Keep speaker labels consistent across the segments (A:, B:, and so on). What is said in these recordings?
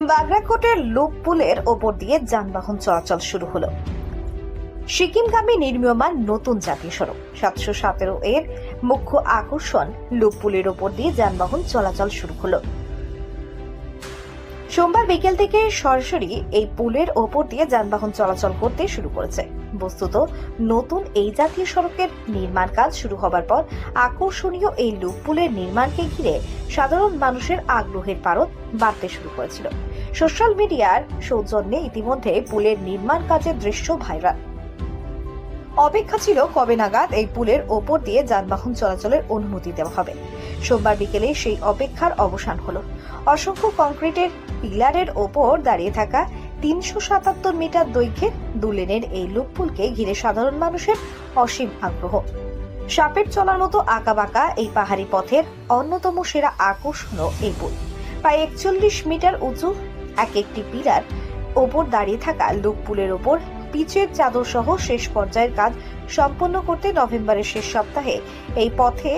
A: বাগরাকোটের loop পুলের ওপর দিয়ে যানবাহন চলাচল শুরু হলো। সিকিমগামী নির্মীয়মান নতুন জাতীয় সড়ক 717 এর মুখ্য আকর্ষণ লুপ পুলের ওপর দিয়ে যানবাহন চলাচল শুরু হলো। সোমবার বিকেল থেকে সরাসরি এই পুলের ওপর দিয়ে যানবাহন চলাচল করতে শুরু করেছে। বস্তুত নতুন এই জাতীয় সড়কের নির্মাণ কাজ শুরু হবার পর আকর্ষণীয় এই লুপ পুলের নির্মাণকে ঘিরে সাধারণ মানুষের আগ্রহের পারদ বাড়তে শুরু করেছিল। সোশ্যাল মিডিয়ার সৌজন্যে ইতিমধ্যে পুলের নির্মাণ কাজের দৃশ্য ভাইরাল। অপেক্ষা ছিল কবে নাগাদ এই পুলের ওপর দিয়ে যানবাহন চলাচলের অনুমতি দেওয়া হবে। সোমবার বিকেলে সেই অপেক্ষার অবসান হলো। অসংখ্য কংক্রিটের পিলারের ওপর দাঁড়িয়ে থাকা 377 মিটার দৈর্ঘ্যের দুলেনের এই লুপ পুলকে ঘিরে সাধারণ মানুষের অসীম আগ্রহ। সাপের চলার মতো আঁকাবাঁকা এই পাহাড়ি পথের অন্যতম সেরা আকর্ষণ এই পুল। প্রায় 41 মিটার উঁচু একটি পিলার ওপর দাঁড়িয়ে থাকা লুপ পুলের ওপর পিচের চাদর সহ শেষ পর্যায়ের কাজ সম্পন্ন করতে নভেম্বরের শেষ সপ্তাহে এই পথে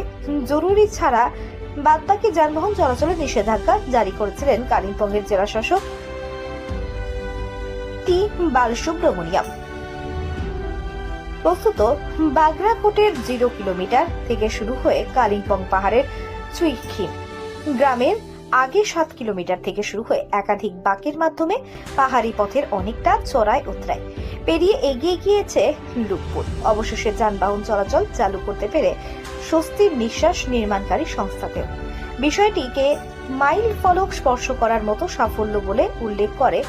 A: জরুরি ছাড়া বাদবাকি যানবাহন চলাচলে নিষেধাজ্ঞা জারি করেছিলেন কালিম্পংয়ের জেলা শাসক টি বালসুব্রমণিয়াম। প্রস্তুত বাগরাকোটের 0 কিলোমিটার থেকে শুরু হয়ে কালিম্পং পাহাড়ের চুইখিম গ্রামের আগে 7 কিলোমিটার থেকে শুরু হয়ে একাধিক বাঁকের মাধ্যমে পাহাড়ি পথের অনেকটা চড়াই উতরাই পেরিয়ে এগিয়ে গিয়েছে লুপ পুল। অবশেষে যানবাহন চলাচল চালু করতে পেরে স্বস্তির নিঃশ্বাস নির্মাণকারী সংস্থাতেও। বিষয়টিকে মাইল ফলক স্পর্শ করার মতো সাফল্য বলে উল্লেখ করে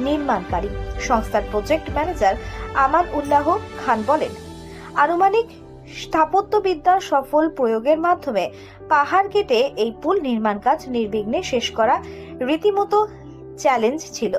A: নির্মাণকারী সংস্থার প্রজেক্ট ম্যানেজার আমান উল্লাহ খান বলেন, আনুমানিক স্থাপত্যবিদ্যার সফল প্রয়োগের মাধ্যমে পাহাড় কেটে এই পুল নির্মাণ কাজ নির্বিঘ্নে শেষ করা রীতিমতো চ্যালেঞ্জ ছিল।